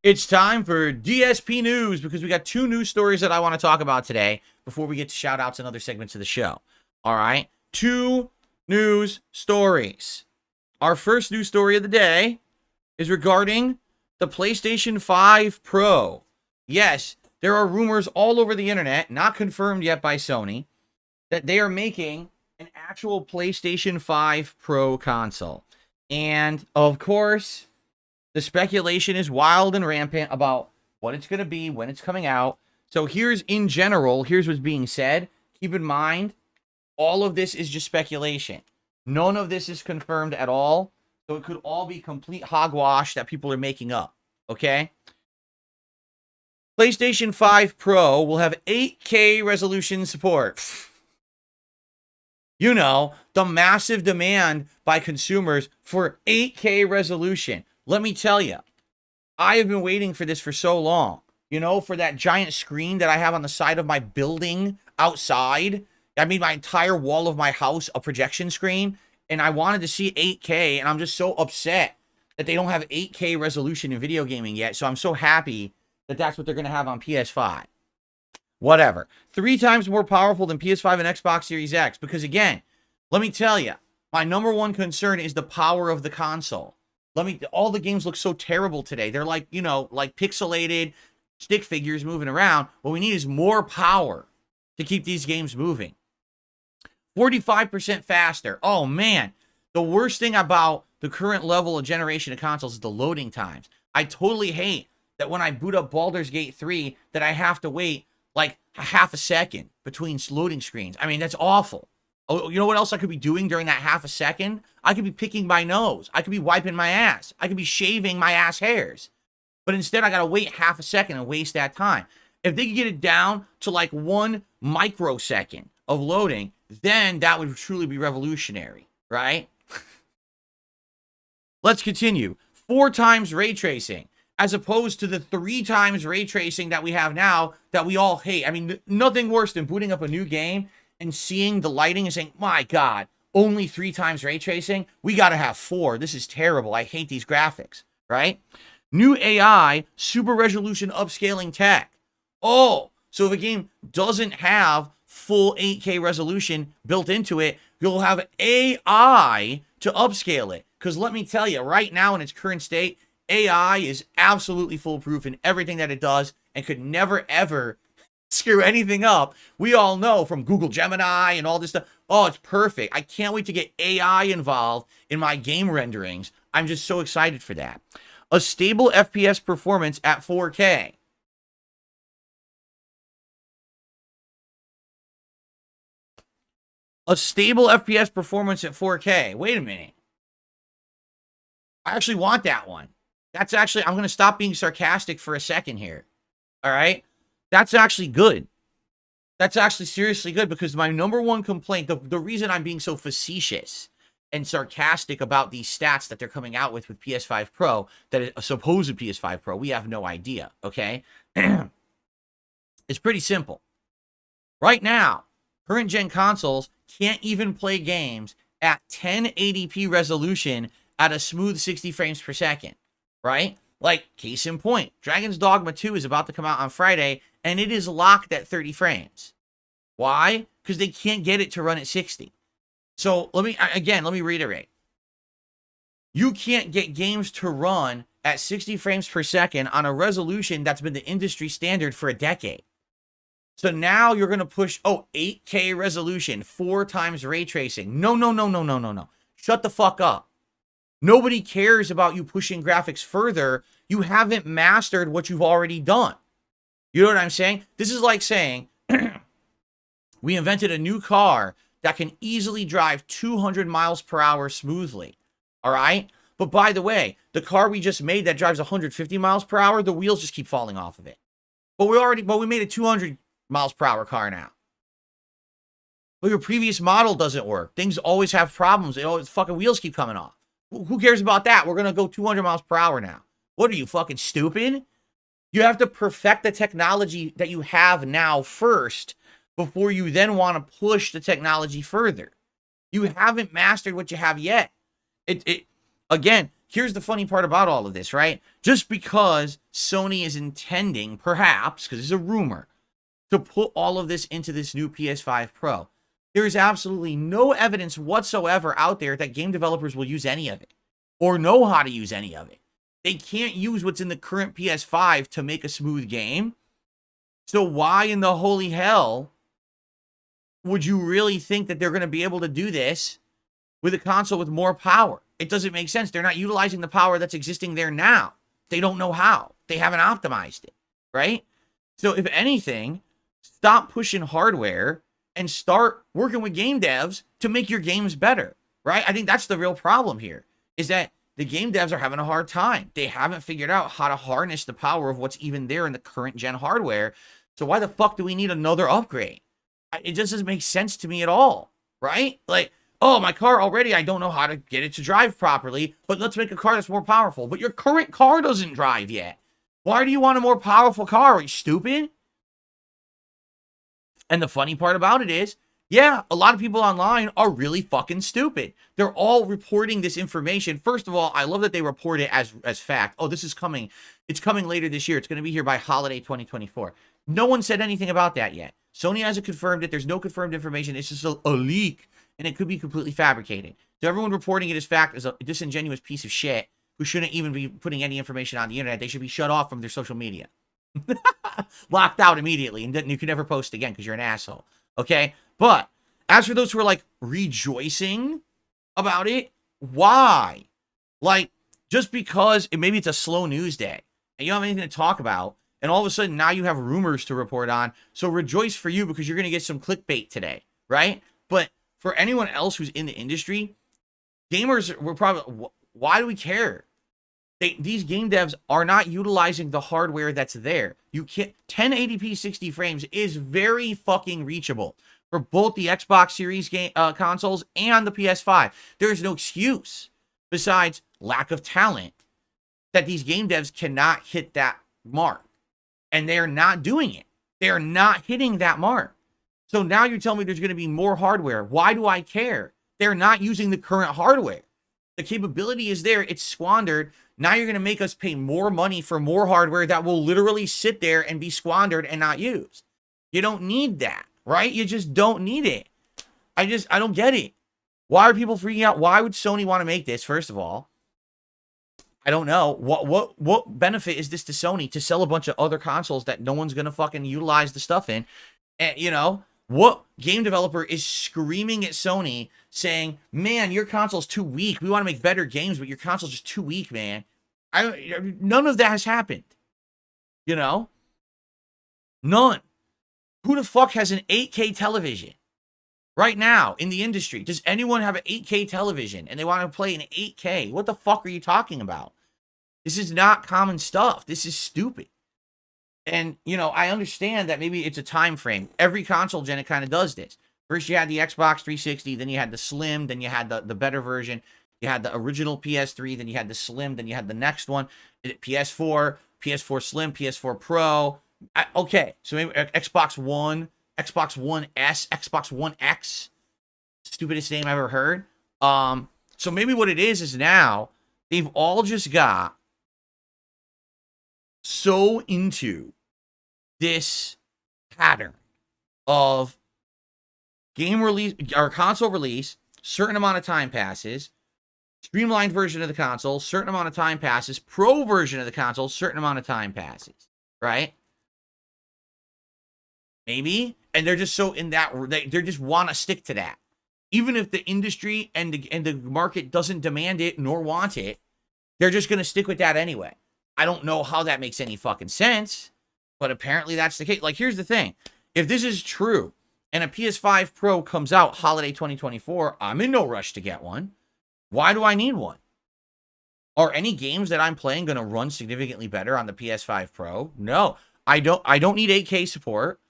It's time for DSP News because we got two news stories that I want to talk about today before we get to shout outs and other segments of the show. All right. Two news stories. Our first news story of the day is regarding the PlayStation 5 Pro. Yes, there are rumors all over the internet, not confirmed yet by Sony, that they are making an actual PlayStation 5 Pro console. And of course, the speculation is wild and rampant about what it's going to be, when it's coming out. So here's what's being said. Keep in mind, all of this is just speculation. None of this is confirmed at all. So it could all be complete hogwash that people are making up. Okay? PlayStation 5 Pro will have 8K resolution support. You know, the massive demand by consumers for 8K resolution. Let me tell you, I have been waiting for this for so long. You know, for that giant screen that I have on the side of my building outside. I made my entire wall of my house a projection screen, and I wanted to see 8K, and I'm just so upset that they don't have 8K resolution in video gaming yet. So I'm so happy that that's what they're going to have on PS5. Whatever. 3 times more powerful than PS5 and Xbox Series X. Because again, let me tell you, my number one concern is the power of the console. All the games look so terrible today. They're like, you know, like pixelated stick figures moving around. What we need is more power to keep these games moving. 45% faster. Oh man. The worst thing about the current level of generation of consoles is the loading times. I totally hate that when I boot up Baldur's Gate 3 that I have to wait like a half a second between loading screens. I mean, that's awful. Oh, you know what else I could be doing during that half a second? I could be picking my nose. I could be wiping my ass. I could be shaving my ass hairs. But instead, I got to wait half a second and waste that time. If they could get it down to like 1 microsecond of loading, then that would truly be revolutionary, right? Let's continue. 4 times ray tracing, as opposed to the 3 times ray tracing that we have now that we all hate. I mean, nothing worse than booting up a new game and seeing the lighting and saying, my God, only 3 times ray tracing? We got to have 4. This is terrible. I hate these graphics, right? New AI, super resolution upscaling tech. Oh, so if a game doesn't have full 8K resolution built into it, you'll have AI to upscale it. Because let me tell you, right now in its current state, AI is absolutely foolproof in everything that it does and could never, ever screw anything up. We all know from Google Gemini and all this stuff. Oh, it's perfect. I can't wait to get AI involved in my game renderings. I'm just so excited for that. A stable FPS performance at 4K. A stable FPS performance at 4K. Wait a minute. I actually want that one. That's actually, I'm going to stop being sarcastic for a second here. All right? That's actually good. That's actually seriously good, because my number one complaint, the reason I'm being so facetious and sarcastic about these stats that they're coming out with PS5 Pro, that is a supposed PS5 Pro, we have no idea, okay? It's pretty simple. Right now, current gen consoles can't even play games at 1080p resolution at a smooth 60 frames per second, right? Like, case in point, Dragon's Dogma 2 is about to come out on Friday, and it is locked at 30 frames. Why? Because they can't get it to run at 60. So, let me reiterate. You can't get games to run at 60 frames per second on a resolution that's been the industry standard for a decade. So now you're going to push, 8K resolution, 4 times ray tracing. No. Shut the fuck up. Nobody cares about you pushing graphics further. You haven't mastered what you've already done. You know what I'm saying? This is like saying, we invented a new car that can easily drive 200 miles per hour smoothly. All right? But by the way, the car we just made that drives 150 miles per hour, the wheels just keep falling off of it. But we made a 200 miles per hour car now. But your previous model doesn't work. Things always have problems. Fucking wheels keep coming off. Who cares about that? We're going to go 200 miles per hour now. What are you, fucking stupid? You have to perfect the technology that you have now first before you then want to push the technology further. You haven't mastered what you have yet. Again, here's the funny part about all of this, right? Just because Sony is intending, perhaps, because it's a rumor, to put all of this into this new PS5 Pro. There is absolutely no evidence whatsoever out there that game developers will use any of it or know how to use any of it. They can't use what's in the current PS5 to make a smooth game. So why in the holy hell would you really think that they're going to be able to do this with a console with more power? It doesn't make sense. They're not utilizing the power that's existing there now. They don't know how. They haven't optimized it, right? So if anything, stop pushing hardware and start working with game devs to make your games better, right? I think that's the real problem here, is that the game devs are having a hard time. They haven't figured out how to harness the power of what's even there in the current gen hardware. So why the fuck do we need another upgrade? It just doesn't make sense to me at all, right? Like, oh, my car already, I don't know how to get it to drive properly, but let's make a car that's more powerful. But your current car doesn't drive yet. Why do you want a more powerful car? Are you stupid? And the funny part about it is, yeah, a lot of people online are really fucking stupid. They're all reporting this information. First of all, I love that they report it as fact. Oh, this is coming. It's coming later this year. It's going to be here by holiday 2024. No one said anything about that yet. Sony hasn't confirmed it. There's no confirmed information. It's just a leak, and it could be completely fabricated. So everyone reporting it as fact is a disingenuous piece of shit who shouldn't even be putting any information on the internet. They should be shut off from their social media. Locked out immediately, and you can never post again because you're an asshole. Okay? But as for those who are like rejoicing about it, why? Like, just because maybe it's a slow news day and you don't have anything to talk about, and all of a sudden now you have rumors to report on, so rejoice for you because you're going to get some clickbait today, right? But for anyone else who's in the industry, gamers were probably, why do we care? These game devs are not utilizing the hardware that's there. You can't, 1080p 60 frames is very fucking reachable for both the Xbox Series consoles and the PS5. There's no excuse besides lack of talent that these game devs cannot hit that mark. And they're not doing it. They're not hitting that mark. So now you tell me there's going to be more hardware. Why do I care? They're not using the current hardware. The capability is there. It's squandered. Now you're going to make us pay more money for more hardware that will literally sit there and be squandered and not used. You don't need that, right? You just don't need it. I don't get it. Why are people freaking out? Why would Sony want to make this, first of all? I don't know. What benefit is this to Sony to sell a bunch of other consoles that no one's going to fucking utilize the stuff in? And, you know, what game developer is screaming at Sony saying, man, your console's too weak. We want to make better games, but your console's just too weak, man. None of that has happened. You know? None. Who the fuck has an 8K television right now in the industry? Does anyone have an 8K television and they want to play in 8K? What the fuck are you talking about? This is not common stuff. This is stupid. And, you know, I understand that maybe it's a time frame. Every console gen, it kind of does this. First, you had the Xbox 360, then you had the Slim, then you had the better version. You had the original PS3, then you had the Slim, then you had the next one, PS4, PS4 Slim, PS4 Pro. Okay, so maybe Xbox One, Xbox One S, Xbox One X. Stupidest name I've ever heard. So maybe what it is now, they've all just got so into this pattern of game release or console release, certain amount of time passes, streamlined version of the console, certain amount of time passes, pro version of the console, certain amount of time passes, right? Maybe, and they're just so in that they just want to stick to that, even if the industry and the market doesn't demand it nor want it, they're just gonna stick with that anyway. I don't know how that makes any fucking sense, but apparently that's the case. Like, here's the thing: if this is true and a PS5 Pro comes out holiday 2024, I'm in no rush to get one. Why do I need one? Are any games that I'm playing going to run significantly better on the PS5 Pro? No, I don't need 8K support.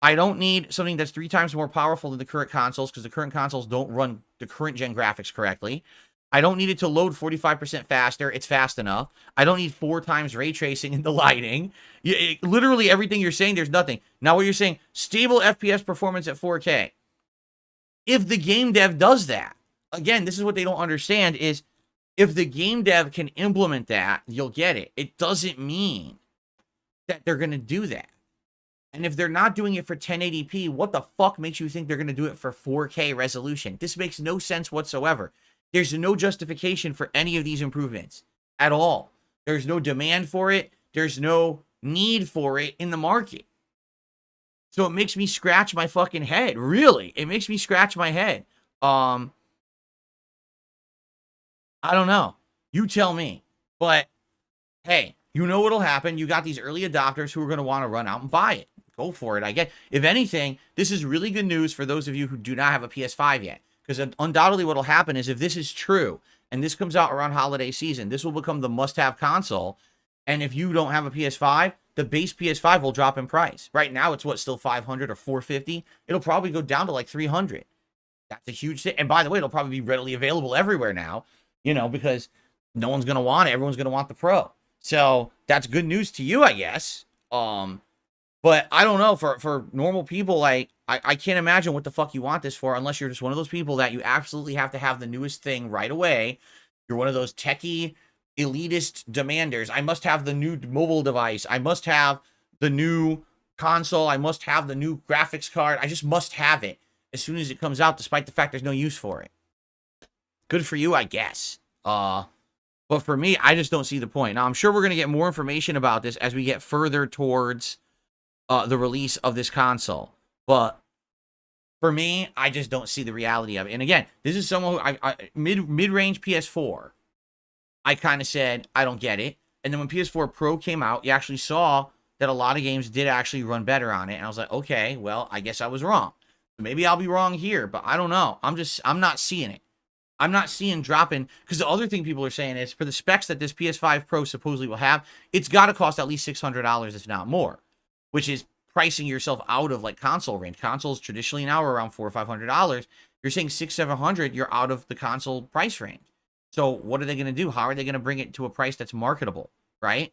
I don't need something that's 3 times more powerful than the current consoles because the current consoles don't run the current gen graphics correctly. I don't need it to load 45% faster. It's fast enough. I don't need 4 times ray tracing in the lighting. Literally everything you're saying, there's nothing. Now what you're saying, stable FPS performance at 4K. If the game dev does that, again, this is what they don't understand is if the game dev can implement that, you'll get it. It doesn't mean that they're going to do that. And if they're not doing it for 1080p, what the fuck makes you think they're going to do it for 4K resolution? This makes no sense whatsoever. There's no justification for any of these improvements at all. There's no demand for it. There's no need for it in the market. So it makes me scratch my fucking head. Really, it makes me scratch my head. I don't know. You tell me. But hey, you know what'll happen. You got these early adopters who are going to want to run out and buy it. Go for it. I get. If anything, this is really good news for those of you who do not have a PS5 yet. Because undoubtedly what'll happen is if this is true and this comes out around holiday season, this will become the must-have console. And if you don't have a PS5, the base PS5 will drop in price. Right now, it's what, still $500 or $450? It'll probably go down to like $300. That's a huge thing. And by the way, it'll probably be readily available everywhere now, you know, because no one's going to want it. Everyone's going to want the Pro. So that's good news to you, I guess. But I don't know, for normal people, like, I can't imagine what the fuck you want this for unless you're just one of those people that you absolutely have to have the newest thing right away. You're one of those techie, elitist demanders. I must have the new mobile device. I must have the new console. I must have the new graphics card. I just must have it as soon as it comes out, despite the fact there's no use for it. Good for you, I guess. But for me, I just don't see the point. Now, I'm sure we're going to get more information about this as we get further towards the release of this console. But for me, I just don't see the reality of it. And again, this is someone who mid-range PS4, I kind of said, I don't get it. And then when PS4 Pro came out, you actually saw that a lot of games did actually run better on it. And I was like, okay, well, I guess I was wrong. Maybe I'll be wrong here, but I don't know. I'm not seeing it. I'm not seeing dropping, because the other thing people are saying is for the specs that this PS5 Pro supposedly will have, it's got to cost at least $600, if not more, which is pricing yourself out of like console range. Consoles traditionally now are around $400 or $500. You're saying $600-700, you're out of the console price range. So what are they going to do? How are they going to bring it to a price that's marketable, right?